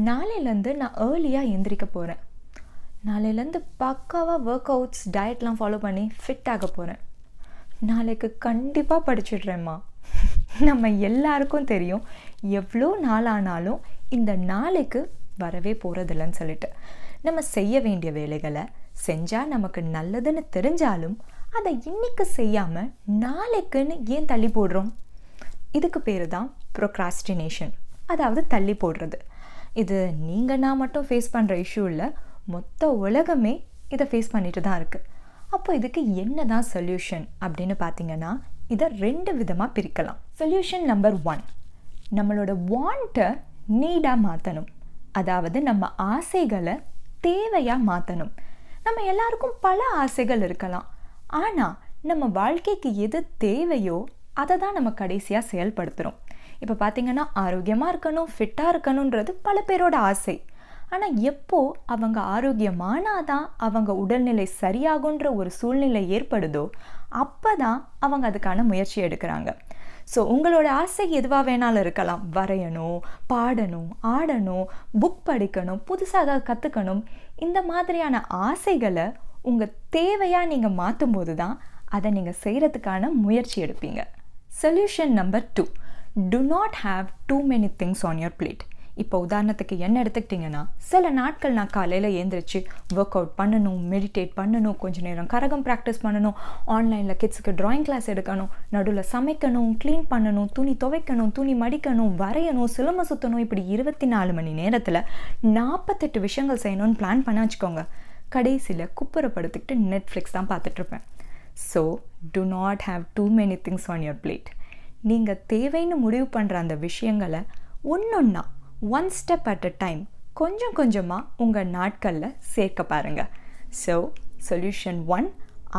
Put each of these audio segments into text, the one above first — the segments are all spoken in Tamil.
நாளையிலேருந்து நான் ஏர்லியாக எந்திரிக்க போகிறேன். நாளையிலேருந்து பக்காவாக ஒர்க் அவுட்ஸ் டயட்லாம் ஃபாலோ பண்ணி ஃபிட் ஆக போகிறேன். நாளைக்கு கண்டிப்பாக படிச்சிடுறேம்மா. நம்ம எல்லாருக்கும் தெரியும் எவ்வளோ நாள் ஆனாலும் இந்த நாளைக்கு வரவே போகிறதில்லன்னு சொல்லிட்டு. நம்ம செய்ய வேண்டிய வேலைகளை செஞ்சால் நமக்கு நல்லதுன்னு தெரிஞ்சாலும் அதை இன்னைக்கு செய்யாமல் நாளைக்குன்னு ஏன் தள்ளி போடுறோம்? இதுக்கு பேர் தான் ப்ரொக்ராஸ்டினேஷன், அதாவது தள்ளி போடுறது. இது நீங்கள் நான் மட்டும் ஃபேஸ் பண்ணுற இஷ்யூ இல்லை, மொத்த உலகமே இதை ஃபேஸ் பண்ணிட்டு தான் இருக்குது. அப்போ இதுக்கு என்ன தான் சொல்யூஷன் அப்படின்னு பார்த்தீங்கன்னா, இதை 2 விதமாக பிரிக்கலாம். சொல்யூஷன் நம்பர் 1, நம்மளோட வாண்ட்டை நீடாக மாற்றணும். அதாவது நம்ம ஆசைகளை தேவையாக மாற்றணும். நம்ம எல்லாருக்கும் பல ஆசைகள் இருக்கலாம், ஆனால் நம்ம வாழ்க்கைக்கு எது தேவையோ அதை தான் நம்ம கடைசியாக செயல்படுத்துகிறோம். இப்போ பார்த்திங்கன்னா, ஆரோக்கியமாக இருக்கணும், ஃபிட்டாக இருக்கணுன்றது பல பேரோட ஆசை. ஆனால் எப்போ அவங்க ஆரோக்கியமானாதான் அவங்க உடல்நிலை சரியாகுன்ற ஒரு சூழ்நிலை ஏற்படுதோ அப்போ தான் அவங்க அதுக்கான முயற்சி எடுக்கிறாங்க. ஸோ உங்களோட ஆசை எதுவாக வேணாலும் இருக்கலாம். வரையணும், பாடணும், ஆடணும், புக் படிக்கணும், புதுசாக ஏதாவது கற்றுக்கணும். இந்த மாதிரியான ஆசைகளை உங்கள் தேவையாக நீங்கள் மாற்றும் போது தான் அதை நீங்கள் செய்கிறதுக்கான முயற்சி எடுப்பீங்க. Solution number 2, do not have too many things on your plate. இப்போ உதாரணத்துக்கு என்ன எடுத்துக்கிட்டிங்கன்னா, சில நாட்கள் நான் காலையில் எழுந்திரிச்சு ஒர்க் அவுட் பண்ணணும், மெடிடேட் பண்ணணும், கொஞ்சம் நேரம் கரகம் ப்ராக்டிஸ் பண்ணணும், ஆன்லைனில் கிட்ஸுக்கு ட்ராயிங் கிளாஸ் எடுக்கணும், நடுவில் சமைக்கணும், க்ளீன் பண்ணணும், துணி துவைக்கணும், துணி மடிக்கணும், வரையணும், சிலம்பம் சுற்றணும். இப்படி 24 மணி நேரத்தில் 48 விஷயங்கள் செய்யணும்னு பிளான் பண்ண வச்சுக்கோங்க. கடைசியில் குப்புறப்படுத்திக்கிட்டு நெட்ஃப்ளிக்ஸ் தான் பார்த்துட்ருப்பேன். So do not have too many things on your plate. நீங்கள் தேவைன்னு முடிவு பண்ணுற அந்த விஷயங்களை ஒன்றொன்னா, 1 step at a time, கொஞ்சம் கொஞ்சமாக உங்கள் நாட்களில் சேர்க்க பாருங்கள். ஸோ சொல்யூஷன் 1,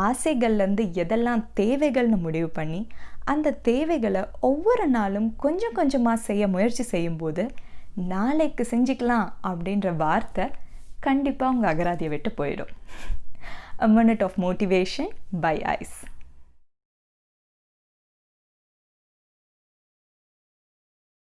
ஆசைகள்லேருந்து எதெல்லாம் தேவைகள்னு முடிவு பண்ணி அந்த தேவைகளை ஒவ்வொரு நாளும் கொஞ்சம் கொஞ்சமாக செய்ய முயற்சி செய்யும்போது நாளைக்கு செஞ்சுக்கலாம் அப்படின்ற வார்த்தை கண்டிப்பாக உங்கள் அகராதியை விட்டு போயிடும். A minute of motivation by Ice.